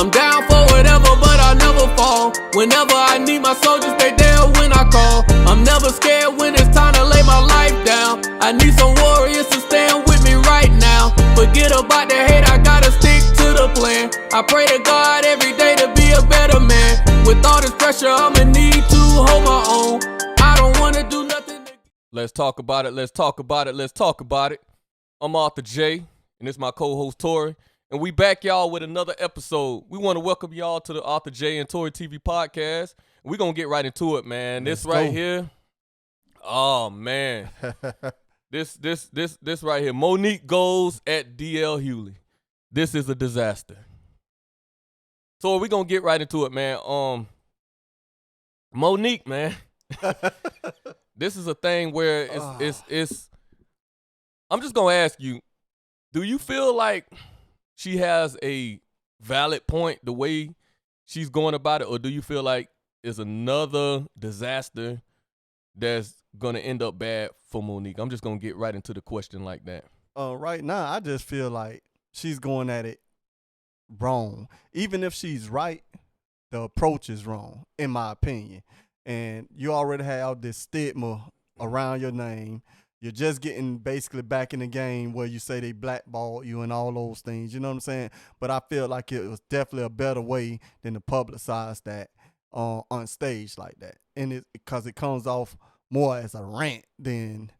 I'm down for whatever, but I never fall. Whenever I need my soldiers, they there when I call. I'm never scared when it's time to lay my life down. I need some warriors to stand with me right now. Forget about the hate, I gotta stick to the plan. I pray to God every day to be a better man. With all this pressure, I'ma need to hold my own. I don't wanna do nothing. Let's talk about it. Let's talk about it. Let's talk about it. I'm Arthur J, and this is my co-host Tori, and we back y'all with another episode. We want to welcome y'all to the Arthur J and Tori TV podcast. We're gonna get right into it, man. This right here, oh man, this right here. Monique goes at DL Hughley. This is a disaster. So we're gonna get right into it, man. Monique, man. This is a thing where it's I'm just gonna ask you, do you feel like she has a valid point the way she's going about it, or do you feel like it's another disaster that's gonna end up bad for Monique? I'm just gonna get right into the question like that. Right now, I just feel like she's going at it wrong. Even if she's right, the approach is wrong, in my opinion. And you already have this stigma around your name. You're just getting basically back in the game where you say they blackballed you and all those things. You know what I'm saying? But I feel like it was definitely a better way than to publicize that on stage like that. And because it comes off more as a rant than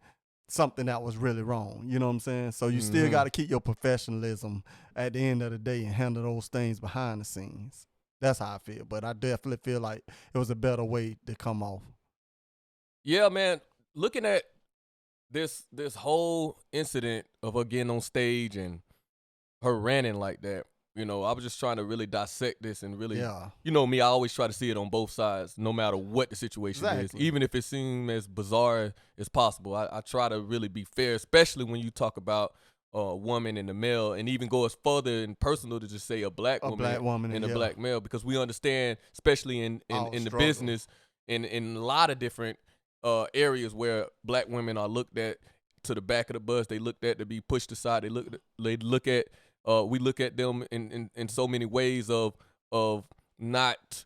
something that was really wrong. You know what I'm saying? So you still got to keep your professionalism at the end of the day and handle those things behind the scenes. That's how I feel. But I definitely feel like it was a better way to come off. Yeah, man. Looking at this whole incident of her getting on stage and her ranting like that, you know, I was just trying to really dissect this and really, you know me, I always try to see it on both sides, no matter what the situation is, even if it seems as bizarre as possible. I try to really be fair, especially when you talk about a woman and a male, and even go as further and personal to just say a black woman and a black male, because we understand, especially in the business, in a lot of different areas where black women are looked at to the back of the bus, they looked at to be pushed aside. We look at them in so many ways of not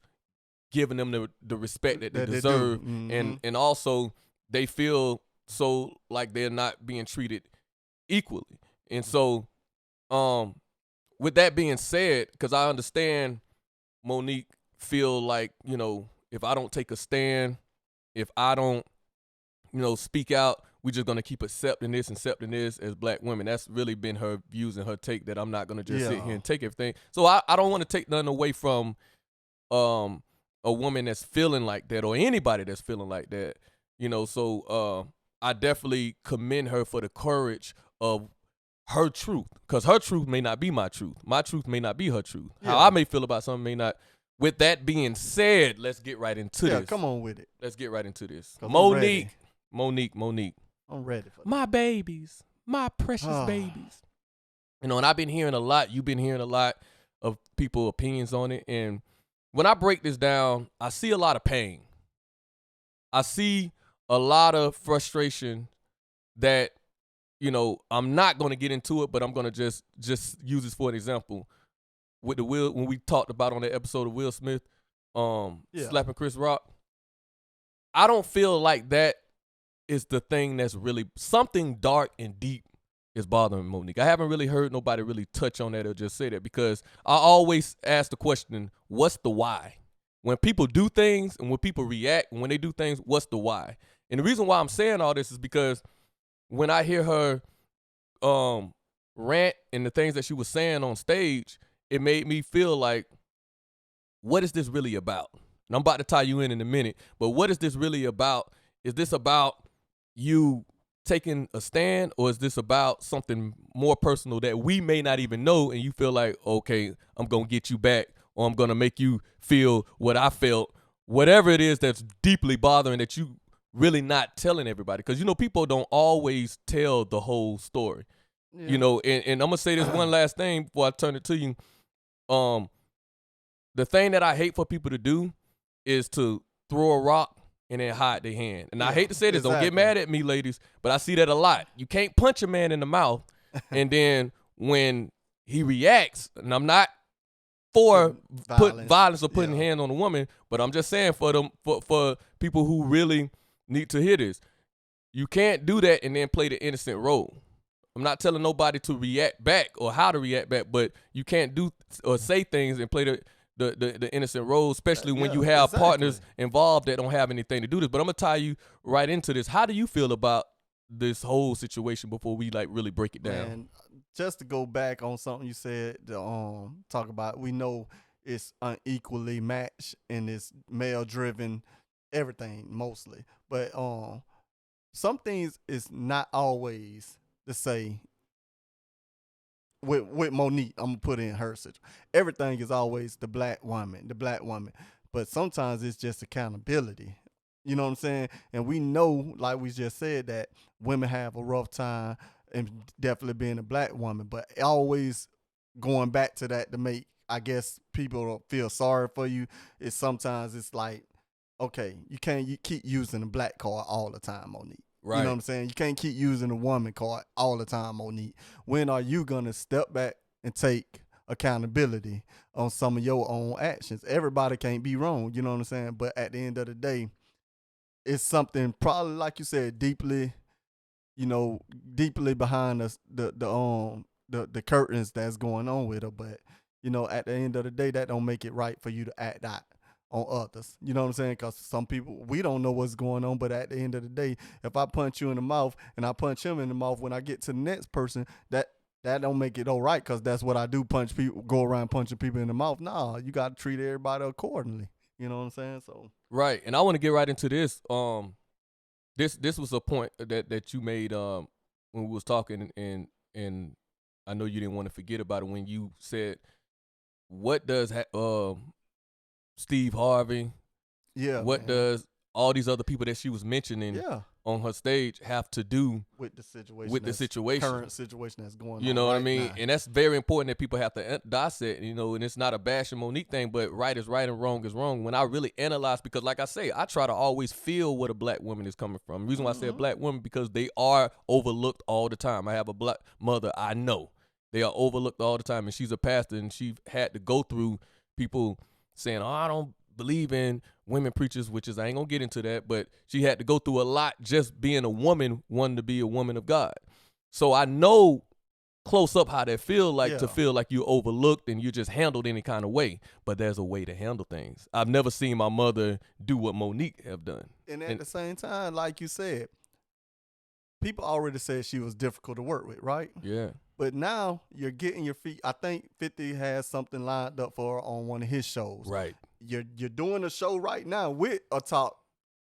giving them the respect that they deserve, and also they feel so like they're not being treated equally. And so, with that being said, because I understand Monique feel like, you know, if I don't take a stand, if I don't, you know, speak out, we're just going to keep accepting this as black women. That's really been her views and her take, that I'm not going to just sit here and take everything. So I don't want to take nothing away from a woman that's feeling like that, or anybody that's feeling like that, you know. So I definitely commend her for the courage of her truth, because her truth may not be my truth. My truth may not be her truth. How I may feel about something may not. With that being said, let's get right into this. Come on with it. Let's get right into this. Monique. I'm ready for my babies, my precious babies. You know, and I've been hearing a lot. You've been hearing a lot of people's opinions on it. And when I break this down, I see a lot of pain. I see a lot of frustration that, you know, I'm not going to get into it, but I'm going to just use this for an example. With the when we talked about on the episode of Will Smith slapping Chris Rock, I don't feel like that is the thing that's really something dark and deep is bothering Monique. I haven't really heard nobody really touch on that or just say that, because I always ask the question, what's the why? When people do things and when people react, and when they do things, what's the why? And the reason why I'm saying all this is because when I hear her rant and the things that she was saying on stage, it made me feel like, what is this really about? And I'm about to tie you in a minute, but what is this really about? Is this about you taking a stand, or is this about something more personal that we may not even know, and you feel like, okay, I'm going to get you back, or I'm going to make you feel what I felt, whatever it is that's deeply bothering that you really not telling everybody? Because, you know, people don't always tell the whole story. You know, and I'm going to say this one last thing before I turn it to you. The thing that I hate for people to do is to throw a rock and then hide their hand. And I hate to say this, don't get mad at me, ladies, but I see that a lot. You can't punch a man in the mouth, and then when he reacts, and I'm not for Violence. violence or putting hands on a woman, but I'm just saying for them for people who really need to hear this, you can't do that and then play the innocent role. I'm not telling nobody to react back or how to react back, but you can't do or say things and play the innocent role, especially when you have partners involved that don't have anything to do this. But I'm gonna tie you right into this. How do you feel about this whole situation before we like really break it down? Man, just to go back on something you said, talk about, we know it's unequally matched and it's male driven, everything mostly. But some things is not always to say. With Monique, I'm gonna put in her situation. Everything is always the black woman. But sometimes it's just accountability. You know what I'm saying? And we know, like we just said, that women have a rough time, and definitely being a black woman. But always going back to that to make, I guess, people feel sorry for you is sometimes it's like, okay, you keep using the black card all the time, Monique. Right. You know what I'm saying? You can't keep using the woman card all the time, Monique. When are you going to step back and take accountability on some of your own actions? Everybody can't be wrong, you know what I'm saying? But at the end of the day, it's something probably, like you said, deeply behind us, the curtains that's going on with her. But, at the end of the day, that don't make it right for you to act out on others. You know what I'm saying? Because some people, we don't know what's going on, but at the end of the day, if I punch you in the mouth and I punch him in the mouth, when I get to the next person, that don't make it all right, because that's what I do, punch people, go around punching people in the mouth. Nah, you got to treat everybody accordingly. You know what I'm saying? So right, and I want to get right into this. This was a point that you made when we was talking, and I know you didn't want to forget about it when you said, what does Steve Harvey, what does all these other people that she was mentioning on her stage have to do with the situation, current situation that's going on? You know what I mean? Now. And that's very important that people have to dissect, and it's not a bash and Monique thing, but right is right and wrong is wrong. When I really analyze, because like I say, I try to always feel where a black woman is coming from. The reason why I say a black woman, because they are overlooked all the time. I have a black mother, I know. They are overlooked all the time, and she's a pastor, and she had to go through people saying, oh, I don't believe in women preachers, which is, I ain't gonna get into that, but she had to go through a lot just being a woman, wanting to be a woman of God. So I know close up how that feel like, to feel like you're overlooked and you're just handled any kind of way, but there's a way to handle things. I've never seen my mother do what Monique have done. And at the same time, like you said, people already said she was difficult to work with, right? Yeah. But now you're getting your feet. I think 50 has something lined up for her on one of his shows. Right. You're doing a show right now with a top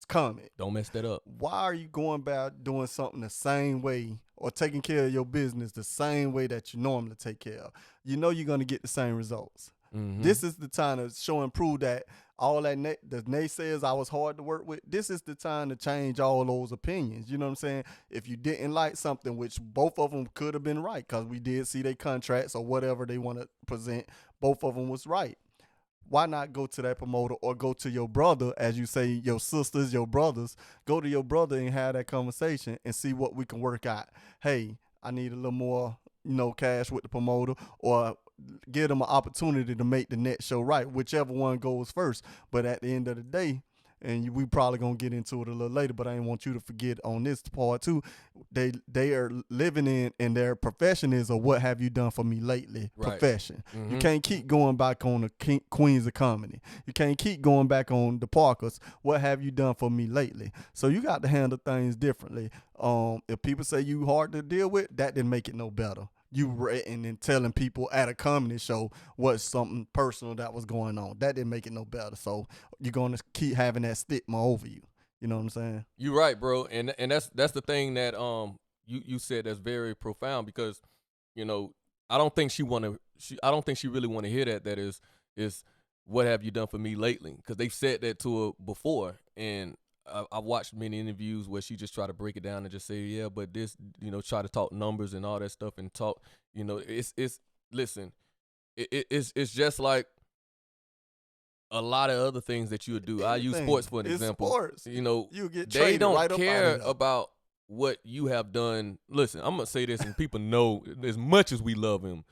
comic. Don't mess that up. Why are you going about doing something the same way or taking care of your business the same way that you normally take care of? You know you're going to get the same results. Mm-hmm. This is the time to show and prove that all that the naysayers I was hard to work with, this is the time to change all those opinions. You know what I'm saying? If you didn't like something, which both of them could have been right, because we did see their contracts or whatever they want to present, both of them was right. Why not go to that promoter or go to your brother, as you say, your sisters, your brothers, go to your brother and have that conversation and see what we can work out. Hey, I need a little more, cash with the promoter, or give them an opportunity to make the next show right, whichever one goes first. But at the end of the day, and we probably going to get into it a little later, but I didn't want you to forget on this part too, they are living in, and their profession is a what have you done for me lately profession. Mm-hmm. You can't keep going back on the Queens of Comedy. You can't keep going back on the Parkers. What have you done for me lately? So you got to handle things differently. If people say you hard to deal with, that didn't make it no better. You writing and telling people at a comedy show what's something personal that was going on. That didn't make it no better. So you're going to keep having that stigma over you. You know what I'm saying? You're right, bro. And that's the thing that you said that's very profound, because, I don't think she really want to hear that is what have you done for me lately? Because they've said that to her before, and I've watched many interviews where she just try to break it down and just say, yeah, but this, try to talk numbers and all that stuff and talk, listen, it's just like a lot of other things that you would do. I use sports for an example. Sports. You get they don't right care about what you have done. Listen, I'm going to say this, and people know, as much as we love him,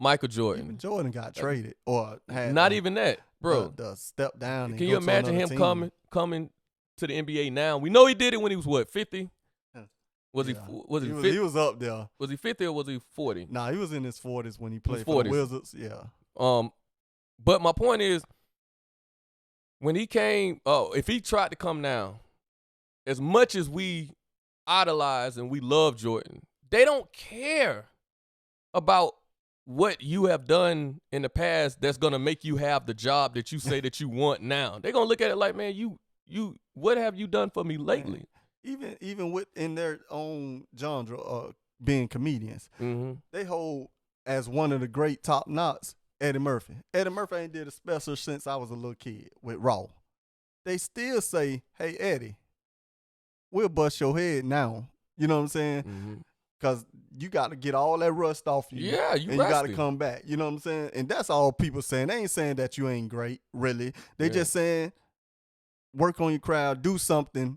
Michael Jordan. Even Jordan got traded or had Not even that, bro. The step down. Can you imagine him coming to the NBA now? We know he did it when he was what, 50? Was he 50? He was up there. Was he 50 or was he 40? Nah, he was in his 40s when he played for the Wizards. Yeah. But my point is, when he came, if he tried to come now, as much as we idolize and we love Jordan, they don't care about what you have done in the past that's gonna make you have the job that you say that you want now. They're gonna look at it like, man, you what have you done for me lately? Even within their own genre, being comedians, they hold as one of the great top knots Eddie Murphy. Eddie Murphy ain't did a special since I was a little kid with Raw. They still say, hey, Eddie, we'll bust your head now. You know what I'm saying? Because you got to get all that rust off you. Yeah, you got to come back. You know what I'm saying? And that's all people saying. They ain't saying that you ain't great, really. They just saying, work on your crowd, do something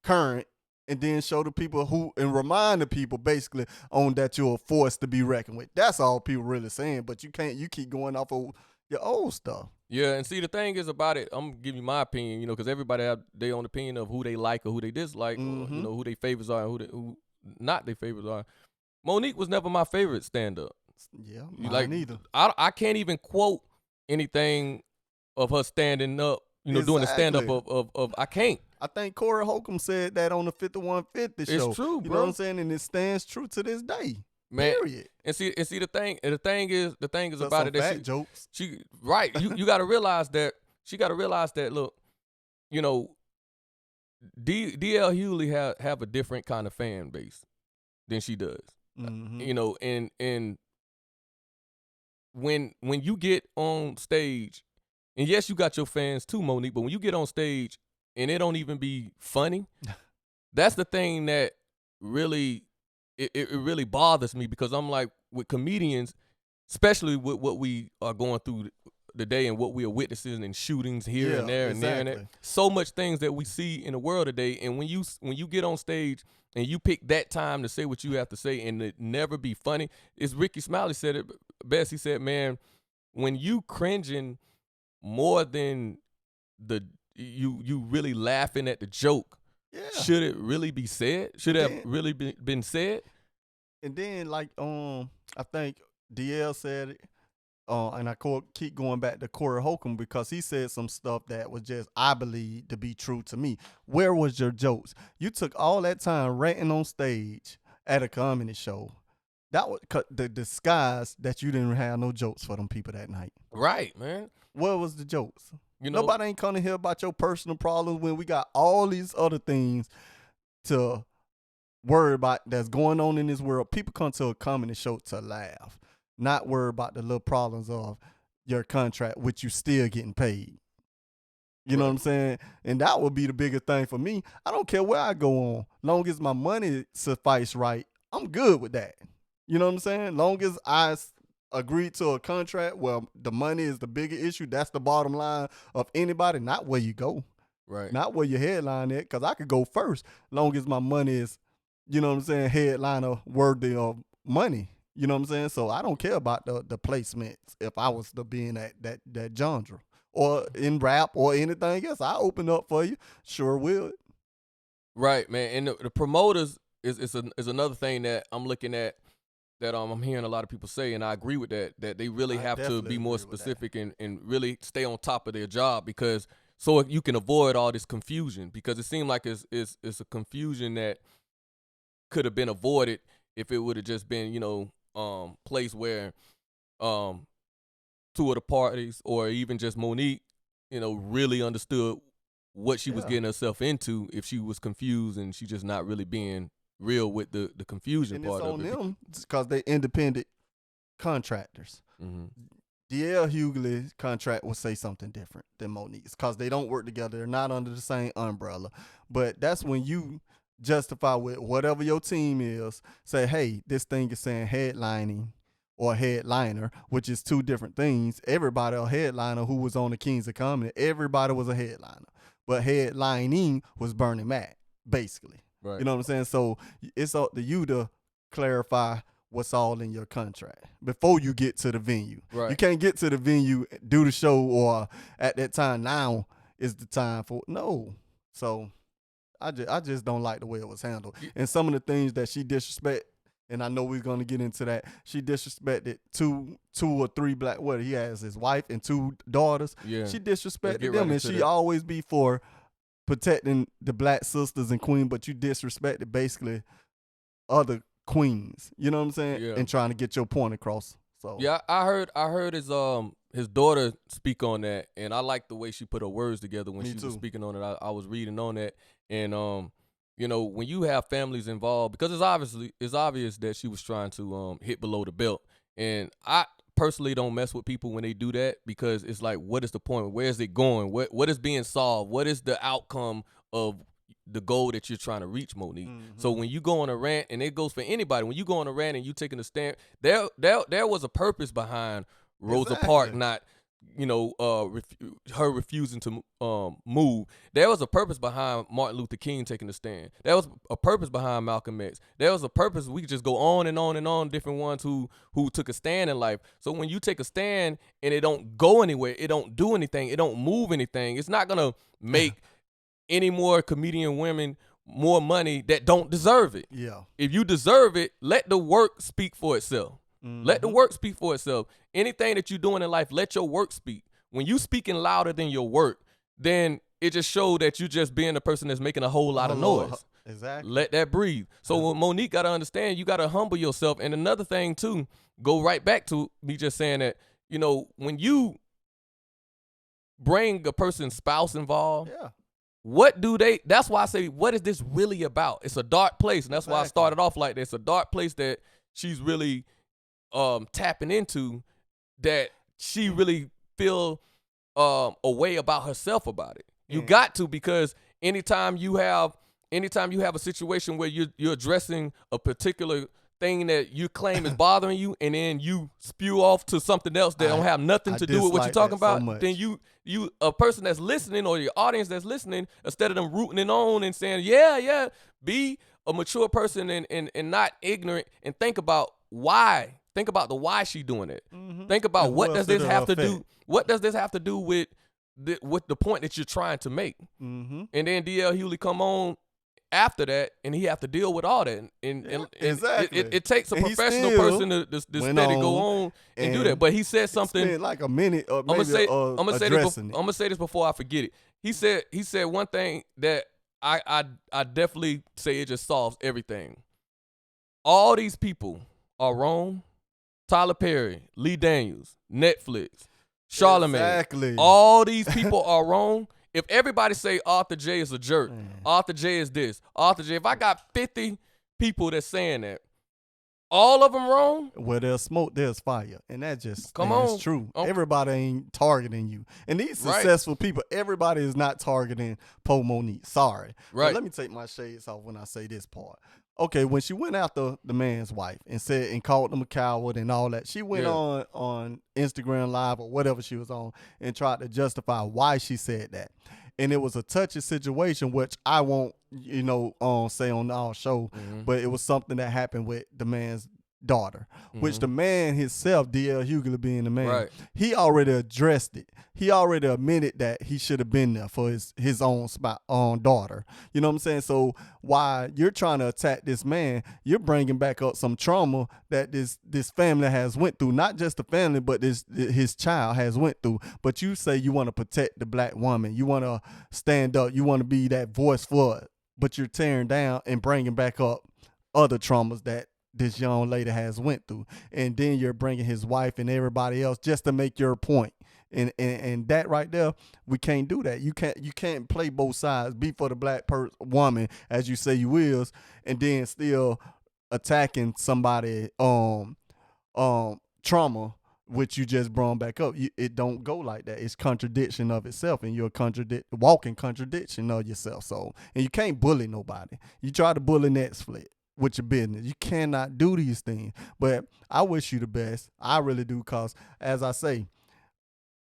current, and then show the people and remind the people basically on that you're a force to be reckoned with. That's all people really saying. But you keep going off of your old stuff. Yeah, and see, the thing is about it, I'm going to give you my opinion, because everybody have their own opinion of who they like or who they dislike, or, who their favorites are and who not their favorites are. Monique was never my favorite stand-up. Yeah, mine neither. I can't even quote anything of her standing up, doing the stand-up of I can't. I think Corey Holcomb said that on the 5150 show. It's true, bro. You know what I'm saying? And it stands true to this day. Man, period. And see the thing is about it that jokes. She right. You got to realize that look, DL Hughley have a different kind of fan base than she does. And when you get on stage, and yes, you got your fans too, Monique, but when you get on stage and it don't even be funny, that's the thing that really it really bothers me, because I'm like, with comedians, especially with what we are going through today and what we are witnessing in shootings here and there and there and there, so much things that we see in the world today. And when you get on stage and you pick that time to say what you have to say and it never be funny, it's Ricky Smiley said it best. He said, man, when you cringing more than you really laughing at the joke, should it really be said? Should it have really been said? And then, like, I think DL said it, and I keep going back to Corey Holcomb, because he said some stuff that was just, I believe, to be true to me. Where was your jokes? You took all that time ranting on stage at a comedy show. That was the disguise that you didn't have no jokes for them people that night. Right, man. Where was the jokes? Nobody ain't coming here about your personal problems when we got all these other things to worry about that's going on in this world. People come to a comedy show to laugh, not worry about the little problems of your contract, which you still getting paid. You know what I'm saying? And that would be the biggest thing for me. I don't care where I go on. Long as my money suffice right, I'm good with that. You know what I'm saying? Long as I agreed to a contract where the money is the bigger issue, that's the bottom line of anybody, not where you go. Right. Not where your headline at, because I could go first, long as my money is, you know what I'm saying, headliner worthy of money. You know what I'm saying? So I don't care about the placements if I was to be in that genre. Or in rap or anything else. I open up for you. Sure will. Right, man. And the promoters is another thing that I'm looking at, that I'm hearing a lot of people say, and I agree with that they really have to be more specific and really stay on top of their job, because so you can avoid all this confusion, because it seemed like it's a confusion that could have been avoided if it would have just been, place where two of the parties, or even just Monique, really understood what she was getting herself into if she was confused and she just not really being real with the confusion part of it. And it's on them because they're independent contractors. DL Hughley's contract will say something different than Monique's because they don't work together. They're not under the same umbrella. But that's when you justify with whatever your team is, say, hey, this thing is saying headlining or headliner, which is two different things. Everybody a headliner who was on the Kings of Comedy, everybody was a headliner. But headlining was Bernie Mac, basically. Right. You know what I'm saying? So it's up to you to clarify what's all in your contract before you get to the venue. Right. You can't get to the venue, do the show, or at that time, now is the time for no. So I just don't like the way it was handled. And some of the things that she disrespect, and I know we're gonna get into that. She disrespected two or three black. What he has his wife and 2 daughters. Yeah. She disrespected right them, and into she that. always be for protecting the black sisters and queen, but you disrespected basically other queens. You know what I'm saying? Yeah. And trying to get your point across. So Yeah, I heard his daughter speak on that, and I like the way she put her words together when Me she was too. speaking on it. I was reading on that, and when you have families involved, because it's obvious that she was trying to hit below the belt, and I personally don't mess with people when they do that, because it's like, what is the point? Where is it going? What is being solved? What is the outcome of the goal that you're trying to reach, Monique? So when you go on a rant, and it goes for anybody, when you go on a rant and you taking a stand, there was a purpose behind Rosa Parks not, her refusing to move. There was a purpose behind Martin Luther King taking a stand. There was a purpose behind Malcolm X. There was a purpose. We could just go on and on and on, different ones who took a stand in life. So when you take a stand and it don't go anywhere, it don't do anything, it don't move anything, it's not gonna make any more comedian women more money that don't deserve it. Yeah. If you deserve it, let the work speak for itself. Let the work speak for itself. Anything that you're doing in life, let your work speak. When you speaking louder than your work, then it just shows that you just being the person that's making a whole lot of noise. Exactly. Let that breathe. So what Monique got to understand, you got to humble yourself. And another thing too, go right back to me just saying that, when you bring a person's spouse involved, that's why I say, what is this really about? It's a dark place. And that's why I started off like this. It's a dark place that she's really tapping into, that she really feel a way about herself about it. You got to, because anytime you have a situation where you're addressing a particular thing that you claim is bothering you, and then you spew off to something else that don't have nothing to do with what you're talking about, then you a person that's listening, or your audience that's listening, instead of them rooting it on and saying, yeah, be a mature person and not ignorant, and think about why. Think about the why she doing it. Think about And what does this have to affect? do? What does this have to do with the point that you're trying to make? And then DL Hughley come on after that, and he have to deal with all that. And exactly. it takes a And he professional still person to steady go on and do that. But he said something. Spent like a minute, or I'm gonna say addressing I'm gonna say this before I forget it. He said one thing that I definitely say it just solves everything. All these people are wrong. Tyler Perry, Lee Daniels, Netflix, Charlamagne. Exactly. All these people are wrong. If everybody say Arthur J is a jerk, Arthur J is this, Arthur J, if I got 50 people that's saying that, all of them wrong? Where there's smoke, there's fire. And that just Come on. it's true. Everybody ain't targeting you. And these successful people, everybody is not targeting Po Monique. Sorry. Right. But let me take my shades off when I say this part. Okay, when she went after the man's wife and called him a coward and all that, she went on Instagram Live or whatever she was on and tried to justify why she said that. And it was a touchy situation, which I won't, say on our show, but it was something that happened with the man's daughter, which the man himself, DL Hughley being the man, he already addressed it. He already admitted that he should have been there for his own daughter. You know what I'm saying? So while you're trying to attack this man, you're bringing back up some trauma that this family has went through. Not just the family, but his child has went through. But you say you want to protect the black woman. You want to stand up. You want to be that voice for it. But you're tearing down and bringing back up other traumas that this young lady has went through, and then you're bringing his wife and everybody else just to make your point. And that right there, we can't do that. You can't play both sides. Be for the black woman, as you say you is, and then still attacking somebody trauma, which you just brought back up. It don't go like that. It's contradiction of itself, and you're walking contradiction of yourself. So, and you can't bully nobody. You try to bully Netflix with your business. You cannot do these things. But I wish you the best. I really do, because as I say,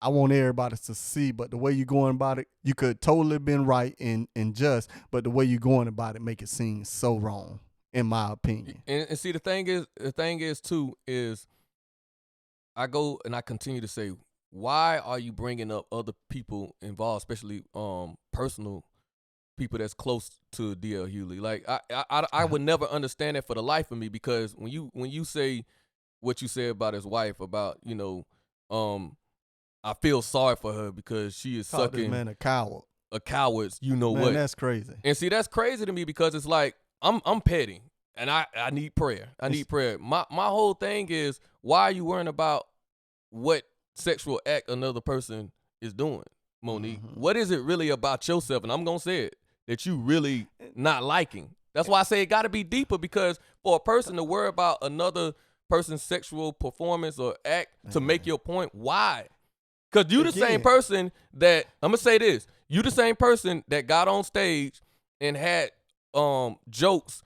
I want everybody to see, but the way you're going about it, you could totally been right and just, but the way you're going about it make it seem so wrong. in my opinion. And see, the thing is too, is I go and I continue to say, why are you bringing up other people involved, especially personal people that's close to DL Hughley? Like I would never understand that for the life of me, because when you say what you said about his wife, about, you know, I feel sorry for her because she is Called this sucking man a coward. a coward's, you know, Man, what. that's crazy. And see, that's crazy to me, because it's like I'm petty and I need prayer. I need prayer. My whole thing is, why are you worrying about what sexual act another person is doing, Monique? Mm-hmm. What is it really about yourself? And I'm gonna say it, that you really not liking. That's why I say it got to be deeper, because for a person to worry about another person's sexual performance or act to make your point, why? Because you the same person that, I'm gonna say this, you the same person that got on stage and had jokes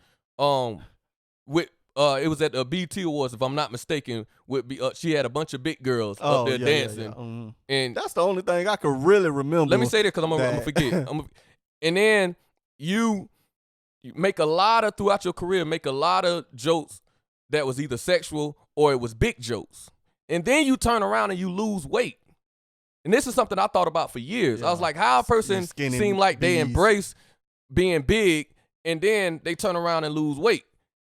with it was at the BET Awards, if I'm not mistaken, with she had a bunch of big girls up there dancing. Yeah. Mm-hmm. And that's the only thing I could really remember. let me say that, because I'm gonna forget. And then you make a lot of, throughout your career, make a lot of jokes that was either sexual or it was big jokes. And then you turn around and you lose weight. And this is something I thought about for years. I was like, how a person seem like they embrace being big and then they turn around and lose weight.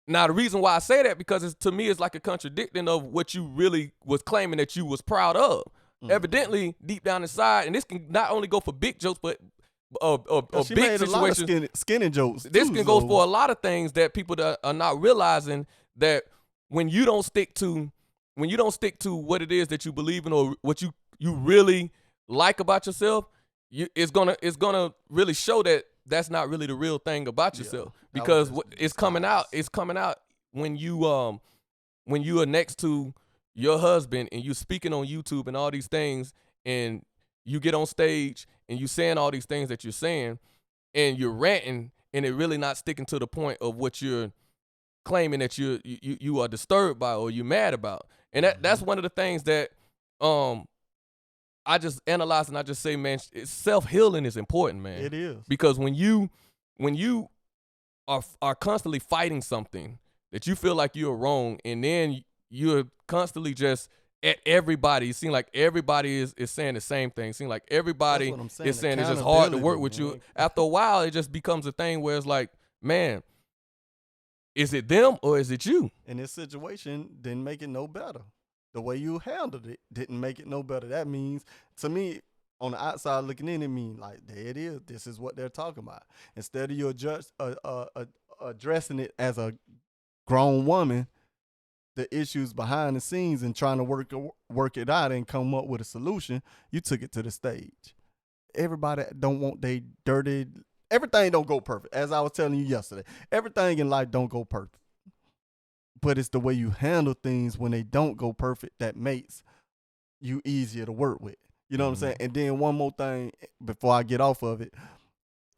Now, the reason why I say that, because to me, it's like a contradicting of what you really was claiming that you was proud of. Evidently, deep down inside, and this can not only go for big jokes, but she big made situations. A lot of skinny jokes. This can go for a lot of things that people that are not realizing, that when you don't stick to what it is that you believe in, or what you really like about yourself, it's gonna really show that that's not really the real thing about yourself, because it's coming out when you are next to your husband and you speaking on YouTube and all these things, and you get on stage and you saying all these things that you're saying, and you're ranting, and it really not sticking to the point of what you're claiming that you are disturbed by or you're mad about. And that's one of the things that I just analyze, and I just say, man, self-healing is important, man. It is. Because when you are constantly fighting something that you feel like you're wrong, and then you're constantly just at everybody, it seems like everybody is saying the same thing. It seems like everybody is saying it's just hard to work with you. After a while, it just becomes a thing where it's like, man, is it them or is it you? And this situation didn't make it no better. The way you handled it didn't make it no better. That means, to me, on the outside looking in, it means like, there it is. This is what they're talking about. Instead of you addressing it as a grown woman, the issues behind the scenes, and trying to work it out and come up with a solution, you took it to the stage. Everybody don't want they dirty. Everything don't go perfect. As I was telling you yesterday, everything in life don't go perfect. But it's the way you handle things when they don't go perfect that makes you easier to work with. You know what I'm saying? And then one more thing before I get off of it.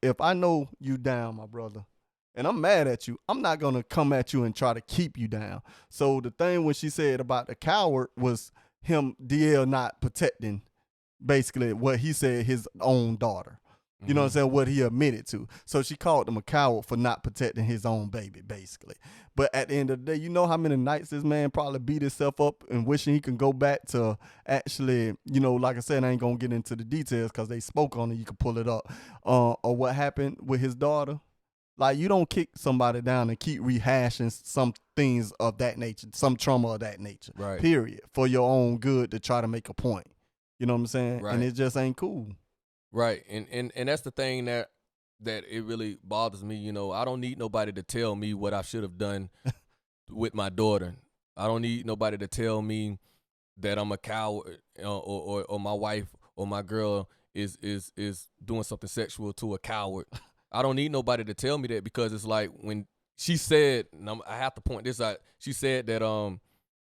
If I know you down, my brother, and I'm mad at you, I'm not going to come at you and try to keep you down. So the thing when she said about the coward was him, DL, not protecting basically what he said, his own daughter. You know what I'm saying? What he admitted to. So she called him a coward for not protecting his own baby, basically. But at the end of the day, you know how many nights this man probably beat himself up and wishing he can go back to actually, you know, like I said, I ain't going to get into the details because they spoke on it. You can pull it up. Or what happened with his daughter. Like, you don't kick somebody down and keep rehashing some things of that nature, some trauma of that nature, right? Period. For your own good, to try to make a point. You know what I'm saying? Right. And it just ain't cool. Right. And that's the thing that it really bothers me. You know, I don't need nobody to tell me what I should have done with my daughter. I don't need nobody to tell me that I'm a coward, or my wife or my girl is doing something sexual to a coward. I don't need nobody to tell me that, because it's like when she said, and I have to point this out, she said that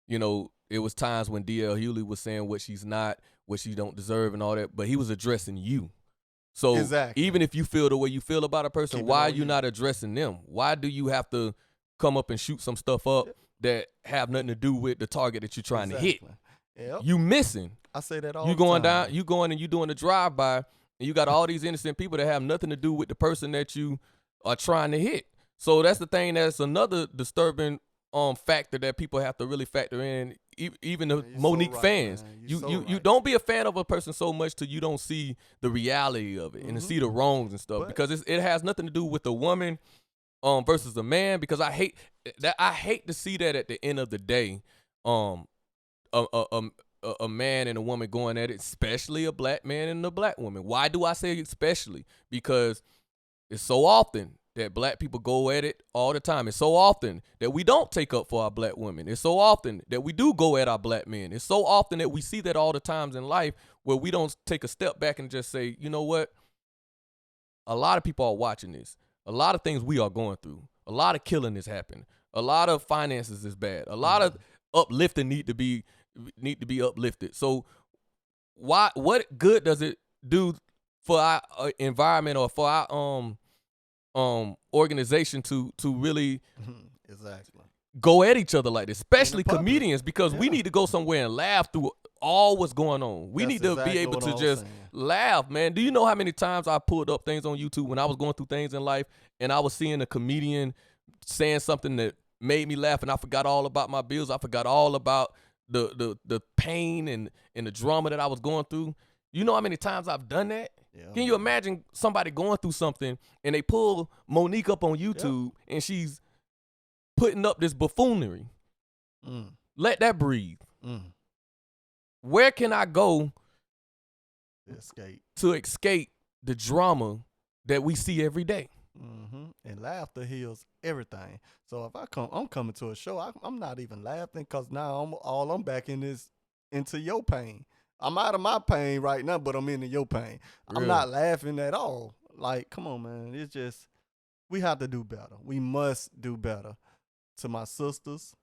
you know, it was times when DL Hughley was saying what she's not, what she don't deserve and all that, but he was addressing you. So even if you feel the way you feel about a person, why are you not addressing them? Why do you have to come up and shoot some stuff up that have nothing to do with the target that you're trying to hit? Yep. You missing. I say that all you the going time. down, you going and you doing a drive-by, and you got all these innocent people that have nothing to do with the person that you are trying to hit. So that's the thing. That's another disturbing factor that people have to really factor in. Even the Monique fans, you don't be a fan of a person so much till you don't see the reality of it and to see the wrongs and stuff, because it has nothing to do with the woman versus the man. Because I hate to see that at the end of the day, a man and a woman going at it, especially a black man and a black woman. Why do I say especially? Because it's so often that black people go at it all the time. It's so often that we don't take up for our black women. It's so often that we do go at our black men. It's so often that we see that all the times in life where we don't take a step back and just say, you know what? A lot of people are watching this. A lot of things we are going through. A lot of killing is happening. A lot of finances is bad. A lot of uplifting need to be uplifted. So what good does it do for our environment or for our organization to really go at each other like this, especially comedians, because we need to go somewhere and laugh through all what's going on. We need to be able to just laugh, man. Do you know how many times I pulled up things on YouTube when I was going through things in life and I was seeing a comedian saying something that made me laugh and I forgot all about my bills. I forgot all about the pain and the drama that I was going through. You know how many times I've done that? Yeah. Can you imagine somebody going through something and they pull Monique up on YouTube and she's putting up this buffoonery? Let that breathe. Where can I go to escape the drama that we see every day? And laughter heals everything. So if I'm coming to a show, I'm not even laughing, because now I'm back into your pain. I'm out of my pain right now, but I'm into your pain. Really? I'm not laughing at all. Like, come on, man. It's just, we have to do better. We must do better. To my sisters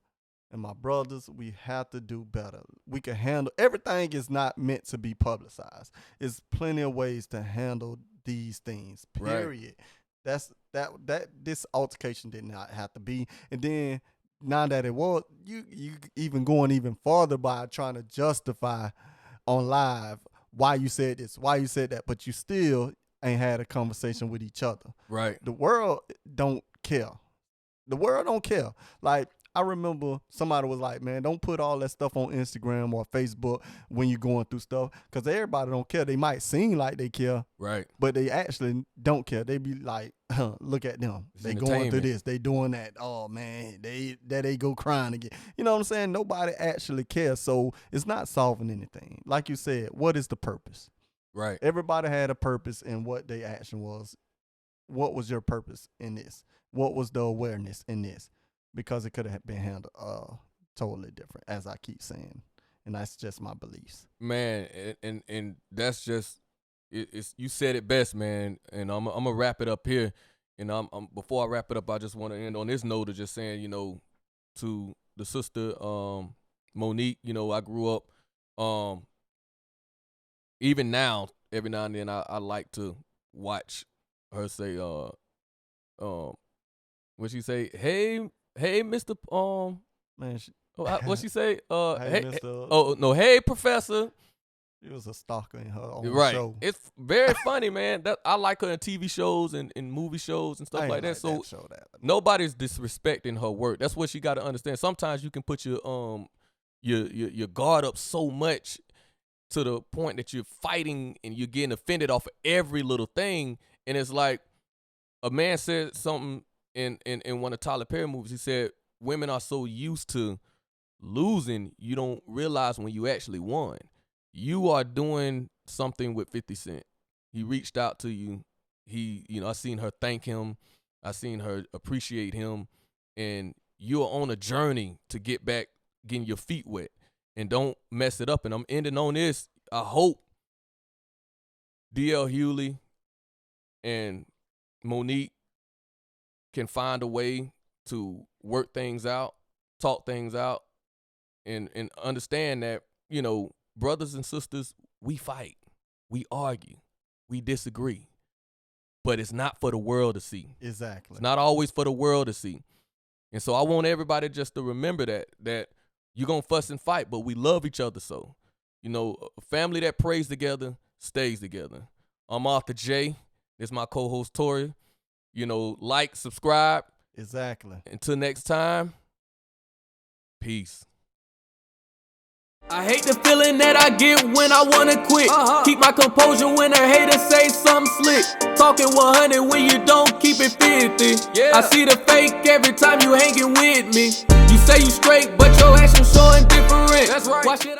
and my brothers, we have to do better. We can handle, everything is not meant to be publicized. There's plenty of ways to handle these things, period. Right. This altercation did not have to be. And then now that it was, you even going even farther by trying to justify on live why you said this, why you said that, but you still ain't had a conversation with each other. Right. The world don't care. The world don't care. Like, I remember somebody was like, man, don't put all that stuff on Instagram or Facebook when you're going through stuff, because everybody don't care. They might seem like they care, right, but they actually don't care. They be like, look at them. They going through this. They doing that. Oh, man, they go crying again. You know what I'm saying? Nobody actually cares, so it's not solving anything. Like you said, what is the purpose? Right. Everybody had a purpose in what their action was. What was your purpose in this? What was the awareness in this? Because it could have been handled totally different, as I keep saying. And that's just my beliefs. Man, and that's just, it's you said it best, man. And I'm going to wrap it up here. And before I wrap it up, I just want to end on this note of just saying, you know, to the sister Monique, you know, I grew up, even now, every now and then I like to watch her say, what she say, hey, Mr. Man, what she say? Hey, Mr. Oh no, hey, Professor. It was a stalker in her own show. It's very funny, man. That I like her in TV shows and movie shows and stuff like that. So nobody's disrespecting her work. That's what she got to understand. Sometimes you can put your guard up so much to the point that you're fighting and you're getting offended off of every little thing. And it's like a man said something in one of Tyler Perry movies. He said, women are so used to losing, you don't realize when you actually won. You are doing something with 50 Cent. He reached out to you. I seen her thank him. I seen her appreciate him. And you're on a journey to get back, getting your feet wet. And don't mess it up. And I'm ending on this. I hope DL Hughley and Monique can find a way to work things out, talk things out, and understand that, you know, brothers and sisters, we fight, we argue, we disagree, but it's not for the world to see. Exactly. It's not always for the world to see. And so I want everybody just to remember that you're going to fuss and fight, but we love each other. So, you know, a family that prays together stays together. I'm Arthur J. This is my co-host, Tori. You know, like, subscribe, Exactly. Until next time, peace. I hate the feeling that I get when I wanna quit. Keep my composure when a hater say something slick. Talking 100 when you don't keep it 50. I see the fake every time you hanging with me. You say you straight, but your actions showing different. That's right. Why should I